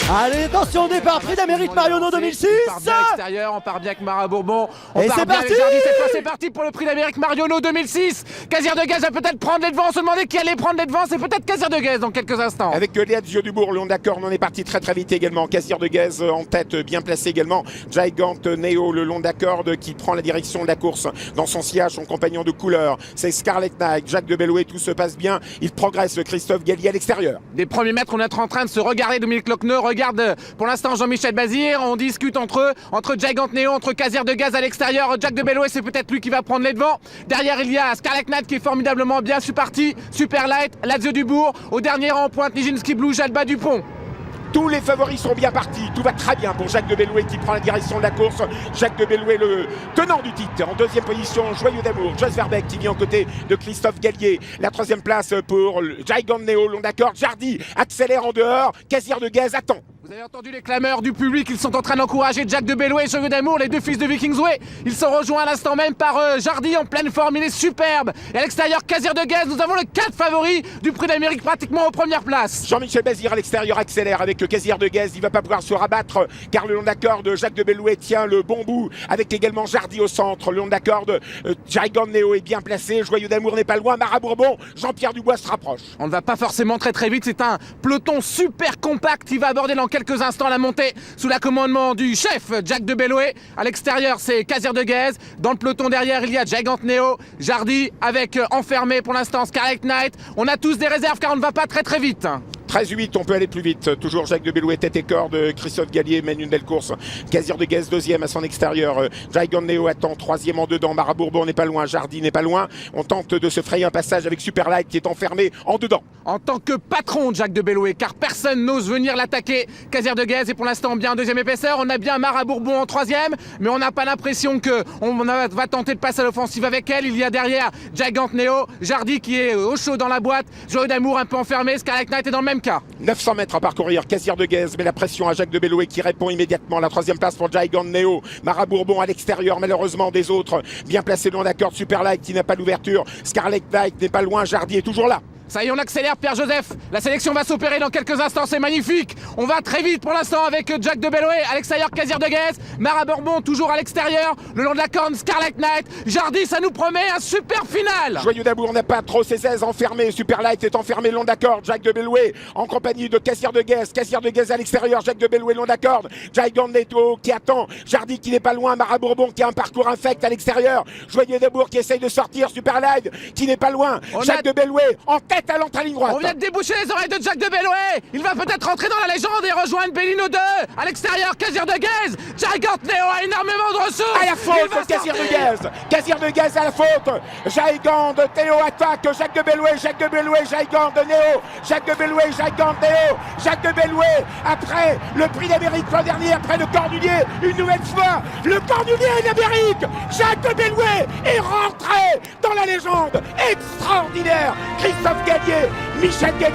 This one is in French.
Allez, attention, départ, prix d'Amérique Marionneau 2006. On part bien à l'extérieur, on part bien avec Mara Bourbon. Et c'est parti. Cette fois, c'est parti pour le prix d'Amérique Marionneau 2006. Casir de Gaz va peut-être prendre les devants. On se demandait qui allait prendre les devants. C'est peut-être Casir de Gaz dans quelques instants. Avec Léa Dubourg, le long d'accord, on est parti très vite également. Casir de Gaz en tête, bien placé également. Gigant Neo, le long d'accord, qui prend la direction de la course. Dans son sillage, son compagnon de couleur, c'est Scarlet Knight. Jacques de Bellouet, tout se passe bien. Il progresse, Christophe Gallier à l'extérieur. Des premiers mètres, on est en train de se regarder. Dominique Lochneux regarde pour l'instant Jean-Michel Bazir. On discute entre eux, entre Gigant Neo, entre Casir de Gaz à l'extérieur. Jacques de Bellouet, c'est peut-être lui qui va prendre les devants. Derrière, il y a Scarlet Knight qui est formidablement bien. Je suis parti. Super Light, Lazio Dubourg. Au dernier rang, pointe Nijinsky Blue, Jalba Dupont. Tous les favoris sont bien partis, tout va très bien pour Jacques de Bellouet qui prend la direction de la course. Jacques de Bellouet, le tenant du titre. En deuxième position, Joyeux d'amour, Jos Verbeek qui vient aux côtés de Christophe Gallier. La troisième place pour Gigant Neo, long d'accord. Jardy accélère en dehors, Casir de Gaz attend. Vous avez entendu les clameurs du public, ils sont en train d'encourager Jacques de Bellouet et Joyeux d'amour, les deux fils de Vikingsway. Ils sont rejoints à l'instant même par Jardy en pleine forme, il est superbe. Et à l'extérieur, Casir de Gaz, nous avons le 4 favori du prix d'Amérique pratiquement aux premières places. Jean-Michel Bazir à l'extérieur accélère avec Casir de Gaz, il va pas pouvoir se rabattre car le long d'accord de Jacques de Bellouet tient le bon bout avec également Jardy au centre. Le long d'accord de Gigant Neo est bien placé, Joyeux d'amour n'est pas loin, Mara Bourbon, Jean-Pierre Dubois se rapproche. On ne va pas forcément très vite, c'est un peloton super compact qui va aborder dans quelques instants la montée sous la commandement du chef Jacques de Bellouet. À l'extérieur, c'est Casir de Gaz. Dans le peloton derrière, il y a Gigant Neo, Jardy avec enfermé pour l'instant Scarlet Knight. On a tous des réserves car on ne va pas très vite. 13-8, on peut aller plus vite. Toujours Jacques de Bellouet, tête et corde. Christophe Gallier mène une belle course. Casir de Gaz, deuxième à son extérieur. Gigant Neo attend, troisième en dedans. Mara Bourbon n'est pas loin, Jardy n'est pas loin. On tente de se frayer un passage avec Super Light qui est enfermé en dedans. En tant que patron de Jacques de Bellouet, car personne n'ose venir l'attaquer. Casir de Gaz est pour l'instant bien en deuxième épaisseur. On a bien Mara Bourbon en troisième, mais on n'a pas l'impression qu'on va tenter de passer à l'offensive avec elle. Il y a derrière Gigant Neo, Jardy qui est au chaud dans la boîte, Joyeux d'amour un peu enfermé, Scarlet Knight est dans le même cas. 900 mètres à parcourir, Casir de Gaz met la pression à Jacques de Bellouet qui répond immédiatement. La troisième place pour Gigant Neo. Mara Bourbon à l'extérieur malheureusement des autres. Bien placé dans la corde, Super Light qui n'a pas l'ouverture. Scarlet Knight n'est pas loin, Jardy est toujours là. Ça y est, on accélère, Pierre-Joseph. La sélection va s'opérer dans quelques instants, c'est magnifique. On va très vite pour l'instant avec Jacques de Bellouet. À l'extérieur, Casir de Gaz. Mara Bourbon toujours à l'extérieur. Le long de la corne, Scarlet Knight. Jardy, ça nous promet un super final. Joyeux d'amour n'a pas trop ses aises enfermées. Super Light est enfermé long d'accord. Jacques de Bellouet en compagnie de Casir de Gaz. Casir de Gaz à l'extérieur. Jacques de Bellouet long d'accord. Gigant Neo qui attend. Jardy qui n'est pas loin. Mara Bourbon qui a un parcours infect à l'extérieur. Joyeux d'amour qui essaye de sortir. Super Light qui n'est pas loin. Jacques de Bellouet en tête à l'entrée ligne droite. On vient de déboucher les oreilles de Jacques de Bellouet. Il va peut-être rentrer dans la légende et rejoindre Bellino 2. À l'extérieur, Casir de Gaz. Gigant Neo a énormément de ressources. À la faute, Casir de Gaz. Casir de Gaz à la faute. Gigant de Théo attaque. Jacques de Bellouet, Gigant de Neo. Jacques de Bellouet, Gigant Neo. Jacques de Bellouet, après le prix d'Amérique l'an dernier, après le Cordelier, une nouvelle fois, le Cordelier d'Amérique. Jacques de Bellouet est rentré dans la légende. Extraordinaire. Christophe Gallier, Michel Gallier.